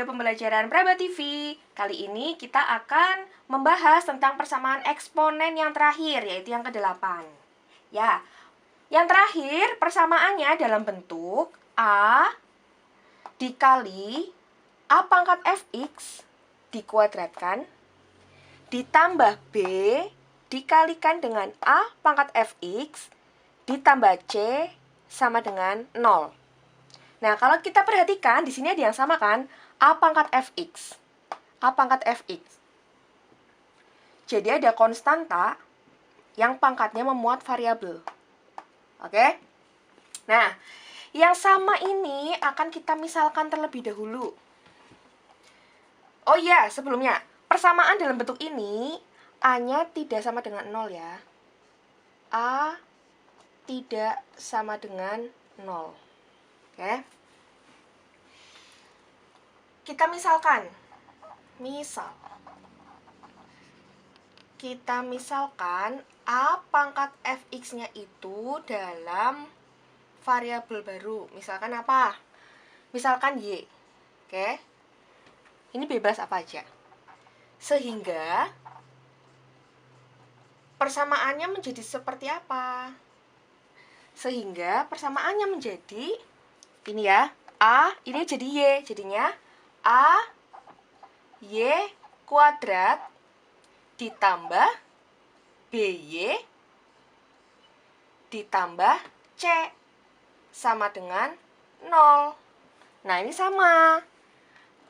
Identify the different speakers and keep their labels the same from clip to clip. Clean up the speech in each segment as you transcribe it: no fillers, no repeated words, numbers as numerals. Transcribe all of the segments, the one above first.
Speaker 1: video pembelajaran Praba TV. Kali ini kita akan membahas tentang persamaan eksponen yang terakhir, yaitu yang ke-8. Ya, yang terakhir persamaannya dalam bentuk A dikali A pangkat fx dikuadratkan ditambah B dikalikan dengan A pangkat fx ditambah C sama dengan 0. Nah, kalau kita perhatikan, di sini ada yang sama kan? A pangkat fx. A pangkat fx. Jadi ada konstanta yang pangkatnya memuat variabel. Oke? Nah, yang sama ini akan kita misalkan terlebih dahulu. Oh iya, sebelumnya, persamaan dalam bentuk ini, A-nya tidak sama dengan 0 ya. A tidak sama dengan 0. Oke. Kita misalkan. Kita misalkan A pangkat fx-nya itu dalam variabel baru. Misalkan apa? Misalkan Y. Oke. Ini bebas apa aja. Sehingga persamaannya menjadi seperti apa? Sehingga persamaannya menjadi ini ya, A, ini jadi Y, jadinya A Y kuadrat ditambah BY ditambah C sama dengan 0. Nah, ini sama.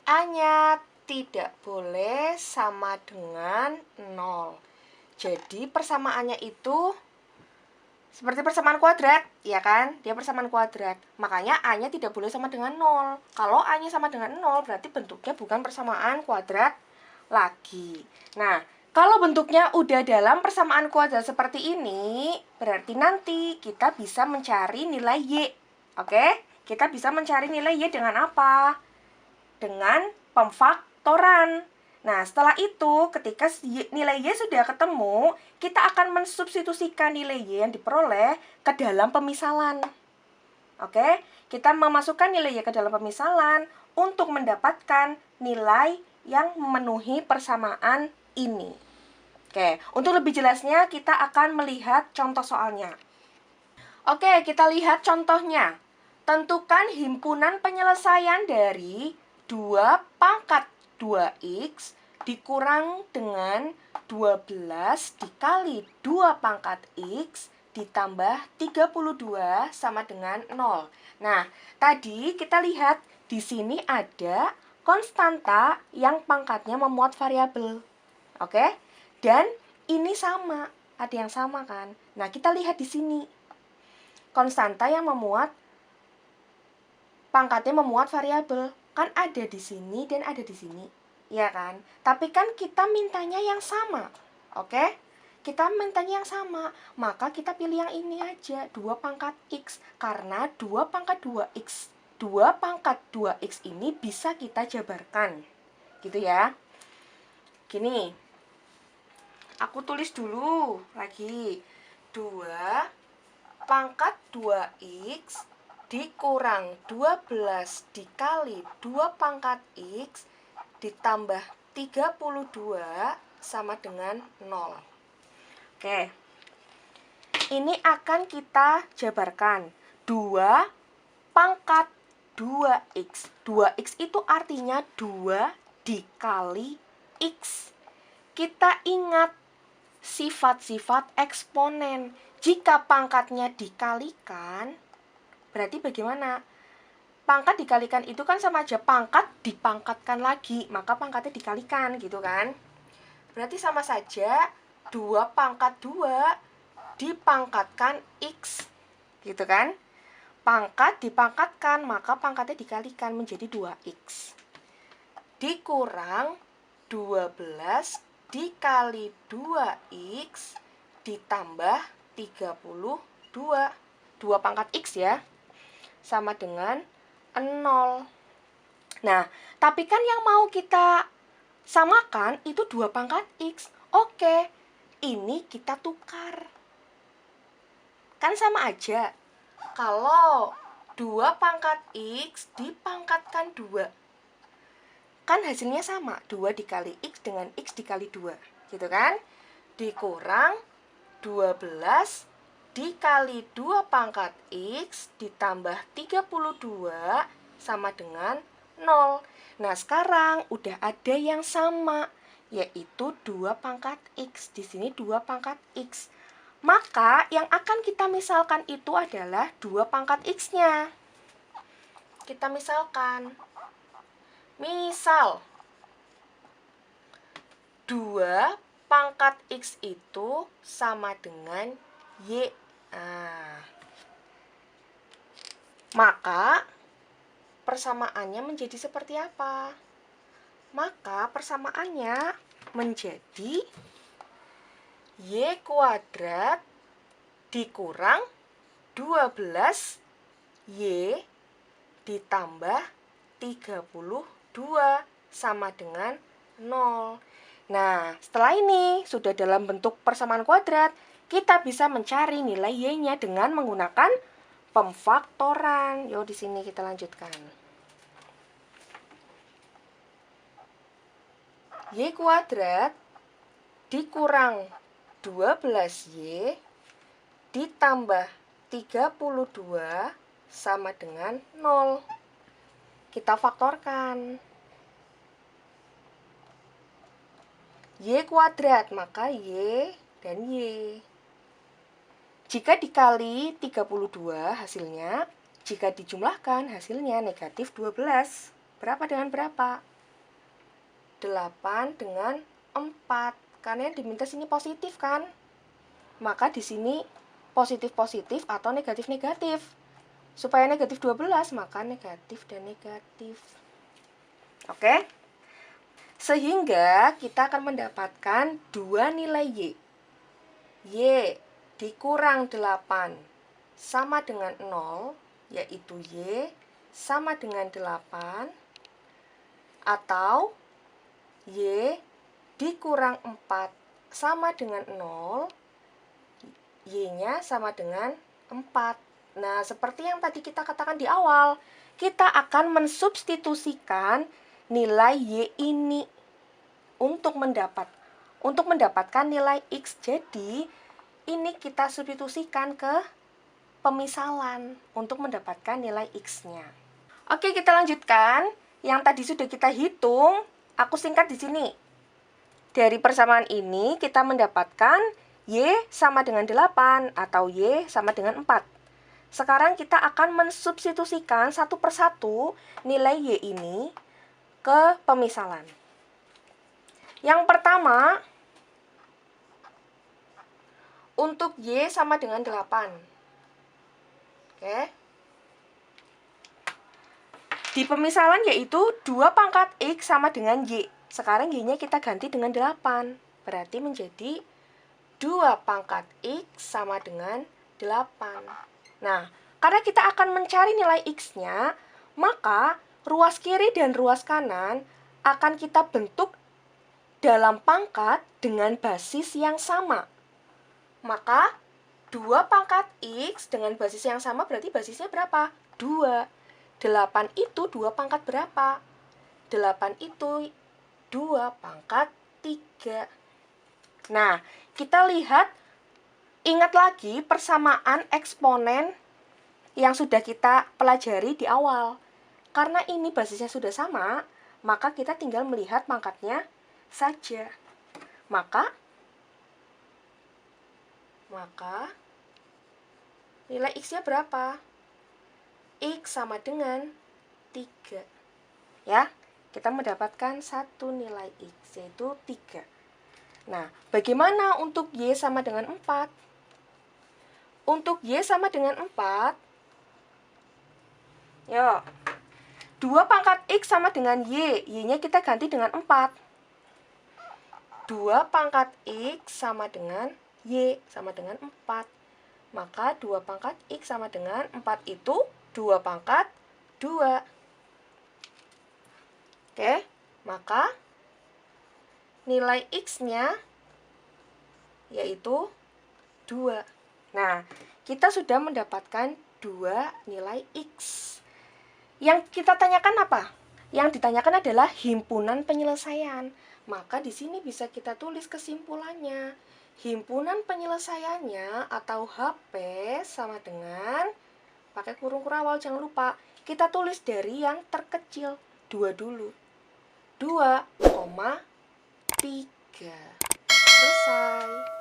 Speaker 1: A-nya tidak boleh sama dengan 0. Jadi persamaannya itu seperti persamaan kuadrat, ya kan? Dia persamaan kuadrat. Makanya A-nya tidak boleh sama dengan 0. Kalau A-nya sama dengan 0, berarti bentuknya bukan persamaan kuadrat lagi. Nah, kalau bentuknya udah dalam persamaan kuadrat seperti ini, berarti nanti kita bisa mencari nilai Y. Oke? Kita bisa mencari nilai Y dengan apa? Dengan pemfaktoran. Nah, setelah itu, ketika nilai Y sudah ketemu, kita akan mensubstitusikan nilai Y yang diperoleh ke dalam pemisalan. Oke, kita memasukkan nilai Y ke dalam pemisalan untuk mendapatkan nilai yang memenuhi persamaan ini. Oke, untuk lebih jelasnya, kita akan melihat contoh soalnya. Oke, kita lihat contohnya. Tentukan himpunan penyelesaian dari 2 pangkat 2x dikurang dengan 12 dikali 2 pangkat x ditambah 32 sama dengan 0. Nah, tadi kita lihat di sini ada konstanta yang pangkatnya memuat variabel. Oke? Dan ini sama, ada yang sama kan? Nah, kita lihat di sini. Konstanta yang pangkatnya memuat variabel. Kan ada di sini dan ada di sini, ya kan? Tapi kan kita mintanya yang sama, oke? Kita mintanya yang sama, maka kita pilih yang ini aja, 2 pangkat x. Karena 2 pangkat 2x, 2 pangkat 2x ini bisa kita jabarkan, gitu ya. Gini, aku tulis dulu lagi, 2 pangkat 2x dikurang 12 dikali 2 pangkat x ditambah 32 sama dengan 0. Oke. Ini akan kita jabarkan. 2 pangkat 2x. 2x itu artinya 2 dikali x. Kita ingat sifat-sifat eksponen. Jika pangkatnya dikalikan, berarti bagaimana? Pangkat dikalikan itu kan sama aja pangkat dipangkatkan lagi, maka pangkatnya dikalikan gitu kan. Berarti sama saja 2 pangkat 2 dipangkatkan x gitu kan. Pangkat dipangkatkan, maka pangkatnya dikalikan menjadi 2x dikurang 12 dikali 2x ditambah 32. 2 pangkat x ya, sama dengan 0. Nah, tapi kan yang mau kita samakan itu 2 pangkat x. Oke, ini kita tukar. Kan sama aja. Kalau 2 pangkat x dipangkatkan 2. kan hasilnya sama, 2 dikali X dengan X dikali 2, gitu kan? Dikurang 12 dikali 2 pangkat X ditambah 32 sama dengan 0. Nah, sekarang udah ada yang sama, yaitu 2 pangkat X. Di sini 2 pangkat X. Maka yang akan kita misalkan itu adalah 2 pangkat X-nya. Kita misalkan. Misal 2 pangkat X itu sama dengan Y. Maka persamaannya menjadi seperti apa? Maka persamaannya menjadi Y kuadrat dikurang 12Y ditambah 32 sama dengan 0. Nah, setelah ini sudah dalam bentuk persamaan kuadrat, kita bisa mencari nilai Y-nya dengan menggunakan pemfaktoran. Yuk, di sini kita lanjutkan. Y kuadrat dikurang 12Y ditambah 32 sama dengan 0. Kita faktorkan. Y kuadrat, maka Y dan Y. Jika dikali 32 hasilnya, jika dijumlahkan hasilnya negatif 12. Berapa dengan berapa? 8 dengan 4. Karena yang diminta sini positif kan? Maka di sini positif-positif atau negatif-negatif. Supaya negatif 12, maka negatif dan negatif. Oke? Sehingga kita akan mendapatkan 2 nilai Y. Y dikurang 8 sama dengan 0, yaitu Y sama dengan 8, atau Y dikurang 4 sama dengan 0, Y-nya sama dengan 4. Nah, seperti yang tadi kita katakan di awal, kita akan mensubstitusikan nilai Y ini untuk mendapatkan nilai X. Jadi, ini kita substitusikan ke pemisalan untuk mendapatkan nilai X-nya. Oke, kita lanjutkan. Yang tadi sudah kita hitung, aku singkat di sini. Dari persamaan ini, kita mendapatkan Y sama dengan 8 atau Y sama dengan 4. Sekarang kita akan mensubstitusikan satu persatu nilai Y ini ke pemisalan. Yang pertama, untuk Y sama dengan 8. Oke. Di pemisalan yaitu 2 pangkat X sama dengan Y. Sekarang Y-nya kita ganti dengan 8. Berarti menjadi 2 pangkat X sama dengan 8. Nah, karena kita akan mencari nilai X-nya, maka ruas kiri dan ruas kanan akan kita bentuk dalam pangkat dengan basis yang sama. Maka 2 pangkat X dengan basis yang sama berarti basisnya berapa? 2. 8 itu 2 pangkat berapa? 8 itu 2 pangkat 3. Nah, kita lihat, ingat lagi persamaan eksponen yang sudah kita pelajari di awal. Karena ini basisnya sudah sama, maka kita tinggal melihat pangkatnya saja. Maka nilai X-nya berapa? X sama dengan 3. Ya, kita mendapatkan satu nilai X, yaitu 3. Nah, bagaimana untuk Y sama dengan 4? Untuk Y sama dengan 4, yuk, 2 pangkat X sama dengan Y, Y-nya kita ganti dengan 4. 2 pangkat X sama dengan Y, sama dengan 4. Maka 2 pangkat X sama dengan 4 itu 2 pangkat 2. Oke, maka nilai X-nya yaitu 2. Nah, kita sudah mendapatkan 2 nilai X. Yang kita tanyakan apa? Yang ditanyakan adalah himpunan penyelesaian. Maka di sini bisa kita tulis kesimpulannya. Himpunan penyelesaiannya atau HP sama dengan, pakai kurung kurawal jangan lupa, kita tulis dari yang terkecil, 2 dulu. 2,3. Selesai.